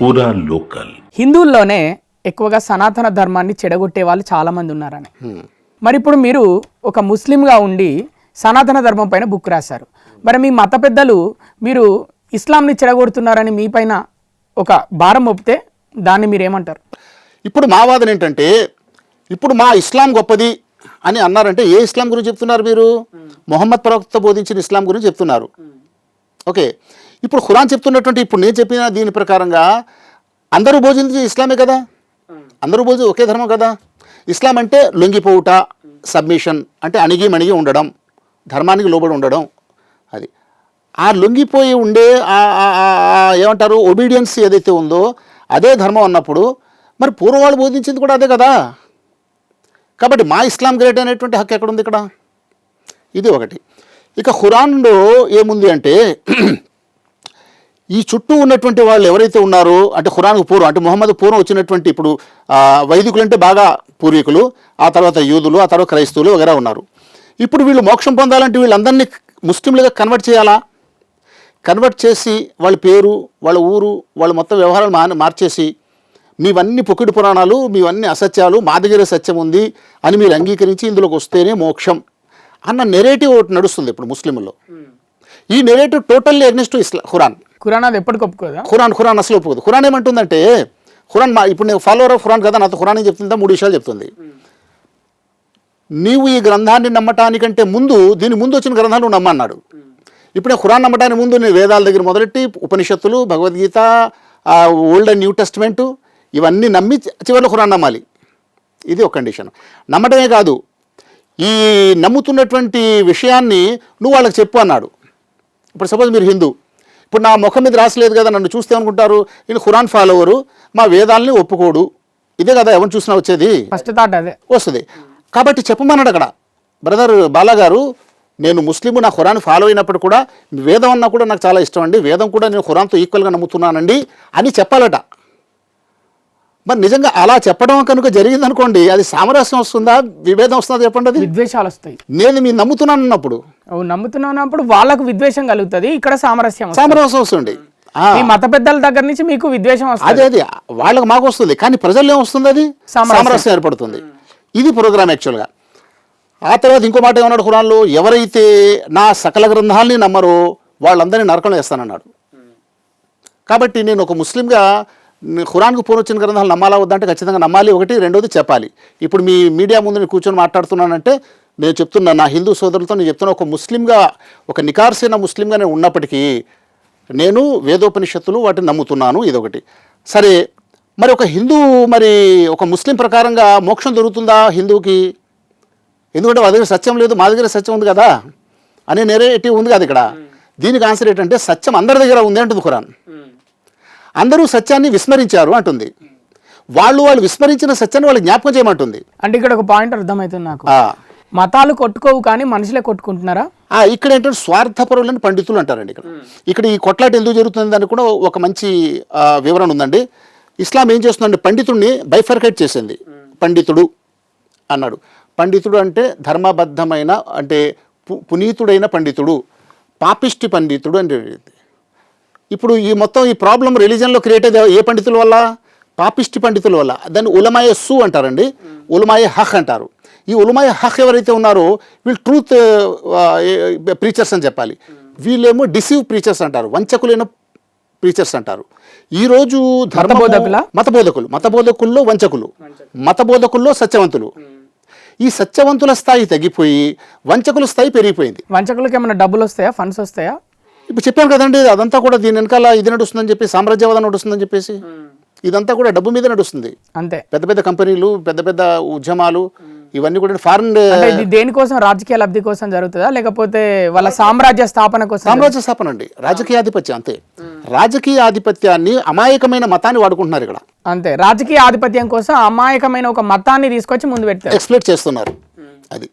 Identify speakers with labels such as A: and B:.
A: పూరా లోకల్.
B: హిందువుల్లోనే ఎక్కువగా సనాతన ధర్మాన్ని చెడగొట్టే వాళ్ళు చాలా మంది ఉన్నారని. మరి ఇప్పుడు మీరు ఒక ముస్లింగా ఉండి సనాతన ధర్మం పైన బుక్ రాశారు. మరి మీ మత పెద్దలు మీరు ఇస్లాంని చెడగొడుతున్నారని మీ పైన ఒక భారం మోపితే దాన్ని మీరు ఏమంటారు?
C: ఇప్పుడు మా వాదన ఏంటంటే, ఇప్పుడు మా ఇస్లాం గొప్పది అని అన్నారంటే ఏ ఇస్లాం గురించి చెప్తున్నారు మీరు? మొహమ్మద్ ప్రవక్త బోధించిన ఇస్లాం గురించి చెప్తున్నారు. ఓకే, ఇప్పుడు ఖురాన్ చెప్తున్నటువంటి ఇప్పుడు నేను చెప్పిన దీని ప్రకారంగా అందరూ బోధించే ఇస్లామే కదా, అందరూ ఒకే ధర్మం కదా. ఇస్లాం అంటే లొంగిపోవుట, సబ్మిషన్ అంటే అణిగి మణిగి ఉండడం, ధర్మానికి లోబడి ఉండడం. అది ఆ లొంగిపోయి ఉండే ఏమంటారు ఒబీడియన్స్ ఏదైతే ఉందో అదే ధర్మం అన్నప్పుడు మరి పూర్వవాళ్ళు బోధించింది కూడా అదే కదా. కాబట్టి మా ఇస్లాం గ్రేట్ అనేటువంటి హక్కు ఎక్కడుంది ఇక్కడ? ఇది ఒకటి. ఇక ఖురాన్లో ఏముంది అంటే ఈ చుట్టూ ఉన్నటువంటి వాళ్ళు ఎవరైతే ఉన్నారో అంటే ఖురాన్కు పూర్వం అంటే ముహమ్మద్ పూర్వం వచ్చినటువంటి ఇప్పుడు వైదికులు అంటే బాగా పూర్వీకులు, ఆ తర్వాత యూదులు, ఆ తర్వాత క్రైస్తవులు వగేరా ఉన్నారు. ఇప్పుడు వీళ్ళు మోక్షం పొందాలంటే వీళ్ళందరినీ ముస్లింలుగా కన్వర్ట్ చేయాలా? కన్వర్ట్ చేసి వాళ్ళ పేరు, వాళ్ళ ఊరు, వాళ్ళ మొత్తం వ్యవహారాలు మార్చేసి మీవన్నీ పొకిడి పురాణాలు, మీవన్నీ అసత్యాలు, మా దగ్గర సత్యం ఉంది అని మీరు అంగీకరించి ఇందులోకి వస్తేనే మోక్షం అన్న నెరేటివ్ ఒకటి నడుస్తుంది ఇప్పుడు ముస్లింల్లో. ఈ నెరేటివ్ టోటల్లీ అగ్నెస్ట్ ఖురాన్
B: అది ఎప్పటికి ఒప్పుకోదా?
C: ఖురాన్ అసలు ఒప్పుకోదు. ఖురాన్ ఏమంటుందంటే, ఖురాన్ ఇప్పుడు నేను ఫాలోవర్ ఆఫ్ ఖురాన్ కదా, నాతో ఖురాన్ ఏం చెప్తుందా? 3 విషయాలు చెప్తుంది. నీవు ఈ గ్రంథాన్ని నమ్మటానికంటే ముందు దీని ముందు వచ్చిన గ్రంథాలు నువ్వు నమ్మన్నాడు. ఇప్పుడు నేను ఖురాన్ నమ్మటానికి ముందు నేను వేదాల దగ్గర మొదలెట్టి ఉపనిషత్తులు, భగవద్గీత, ఓల్డ్ అండ్ న్యూ టెస్ట్మెంటు ఇవన్నీ నమ్మి చివరిలో ఖురాన్ నమ్మాలి. ఇది ఒక కండిషన్. నమ్మటమే కాదు, ఈ నమ్ముతున్నటువంటి విషయాన్ని నువ్వు వాళ్ళకి చెప్పు అన్నాడు. ఇప్పుడు సపోజ్ మీరు హిందూ, ఇప్పుడు నా ముఖం మీద రాసలేదు కదా, నన్ను చూస్తే అనుకుంటారు ఈయన ఖురాన్ ఫాలోవరు, మా వేదాలని ఒప్పుకోడు. ఇదే కదా ఎవరు చూసినా వచ్చేది,
B: ఫస్ట్ థాట్ అదే
C: వస్తుంది. కాబట్టి చెప్పమన్నాడు అక్కడ, బ్రదర్ బాలాగారు నేను ముస్లిము, నా ఖురాన్ ఫాలో అయినప్పుడు కూడా వేదం అన్నా కూడా నాకు చాలా ఇష్టం అండి, వేదం కూడా నేను ఖురాన్తో ఈక్వల్గా నమ్ముతున్నానండి అని చెప్పాలట. మరి నిజంగా అలా చెప్పడం కనుక జరిగిందనుకోండి, అది సామరస్యం వస్తుందా, విభేదం వస్తుందా చెప్పండి? అది
B: విద్వేషాలు వస్తాయి.
C: నేను మీరు నమ్ముతున్నాను అన్నప్పుడు
B: నమ్ముతున్నప్పుడు వాళ్ళకు విద్వేషం కలుగుతుంది, ఇక్కడ సామరస్యం
C: వస్తుంది.
B: ఈ మత పెద్దల దగ్గర నుంచి మీకు విద్వేషం వస్తుంది,
C: అది వాళ్ళకి మాకు వస్తుంది, కానీ ప్రజల్లో ఏమొస్తుంది? అది సామరస్యం ఏర్పడుతుంది. ఇది ప్రోగ్రామ్ యాక్చువల్గా. ఆ తర్వాత ఇంకో మాట ఏమన్నాడు ఖురాన్లో, ఎవరైతే నా సకల గ్రంథాలని నమ్మరో వాళ్ళందరినీ నరకం వేస్తానన్నాడు. కాబట్టి నేను ఒక ముస్లింగా ఖురాన్కు పూర్వం వచ్చిన గ్రంథాలు నమ్మాలా వద్దంటే ఖచ్చితంగా నమ్మాలి. ఒకటి, రెండోది చెప్పాలి. ఇప్పుడు మీ మీడియా ముందు నేను కూర్చొని మాట్లాడుతున్నానంటే నేను చెప్తున్నా, నా హిందూ సోదరులతో నేను చెప్తున్నా, ఒక ముస్లింగా, ఒక నికార్సైన ముస్లింగా నేను ఉన్నప్పటికీ నేను వేదోపనిషత్తులు వాటిని నమ్ముతున్నాను. ఇదొకటి. సరే, మరి ఒక హిందూ, మరి ఒక ముస్లిం ప్రకారంగా మోక్షం దొరుకుతుందా హిందూకి? ఎందుకంటే వాళ్ళ దగ్గర సత్యం లేదు, మా దగ్గర సత్యం ఉంది కదా అనే నెరేటివ్ ఉంది కదా ఇక్కడ. దీనికి ఆన్సర్ ఏంటంటే, సత్యం అందరి దగ్గర ఉంది అంటుంది ఖురాన్. అందరూ సత్యాన్ని విస్మరించారు అంటుంది. వాళ్ళు విస్మరించిన సత్యాన్ని వాళ్ళు జ్ఞాపకం చేయమంటుంది.
B: అంటే ఇక్కడ ఒక పాయింట్ అర్థమవుతుంది నాకు, మతాలు కొట్టుకోవు కానీ మనుషులే కొట్టుకుంటున్నారా?
C: ఇక్కడ ఏంటంటే స్వార్థపరులని పండితులు అంటారండి. ఇక్కడ ఈ కొట్లాట ఎందుకు జరుగుతుంది అని కూడా ఒక మంచి వివరణ ఉందండి. ఇస్లాం ఏం చేస్తుందంటే పండితుడిని బైఫర్కేట్ చేసింది. పండితుడు అన్నాడు. పండితుడు అంటే ధర్మబద్ధమైన, అంటే పునీతుడైన పండితుడు, పాపిష్టి పండితుడు అంటే. ఇప్పుడు ఈ మొత్తం ఈ ప్రాబ్లం రిలీజన్లో క్రియేట్ అయ్యేది ఏ పండితుల వల్ల? పాపిష్టి పండితుల వల్ల. దాన్ని ఉలమాయే సు అంటారండి, ఉలమాయే హక్ అంటారు. ఈ ఉలమాయే హక్ ఎవరైతే ఉన్నారో వీళ్ళు ట్రూత్ ప్రీచర్స్ అని చెప్పాలి, వీళ్ళేమో డిసీవ్ ప్రీచర్స్ అంటారు, వంచకులైన ప్రీచర్స్ అంటారు. ఈరోజు మతబోధకుల్లో వంచకులు, మతబోధకుల్లో సత్యవంతులు. ఈ సత్యవంతుల స్థాయి తగ్గిపోయి వంచకుల స్థాయి పెరిగిపోయింది.
B: వంచకులకి ఏమైనా డబ్బులు వస్తాయా, ఫండ్స్ వస్తాయా?
C: ఇప్పుడు చెప్పాను కదండి, అదంతా కూడా దీని వెనకాల ఇది నడుస్తుందని చెప్పి, సామ్రాజ్యవాదం నడుస్తుందని చెప్పేసి ఇదంతా కూడా డబ్బు మీద నడుస్తుంది.
B: అంతే.
C: పెద్ద పెద్ద కంపెనీలు, పెద్ద పెద్ద ఉద్యమాలు, ఇవన్నీ కూడా ఫారెన్.
B: దేనికోసం? రాజకీయ లబ్ధి కోసం జరుగుతుందా, లేకపోతే వాళ్ళ సామ్రాజ్య స్థాపన కోసం?
C: సామ్రాజ్య స్థాపన అండి, రాజకీయ ఆధిపత్యం. అంతే. రాజకీయ ఆధిపత్యాన్ని, అమాయకమైన మతాన్ని వాడుకుంటున్నారు ఇక్కడ.
B: అంతే, రాజకీయ ఆధిపత్యం కోసం అమాయకమైన ఒక మతాన్ని తీసుకొచ్చి ముందు పెడతారు,
C: ఎక్స్ప్లోర్ చేస్తున్నారు. అది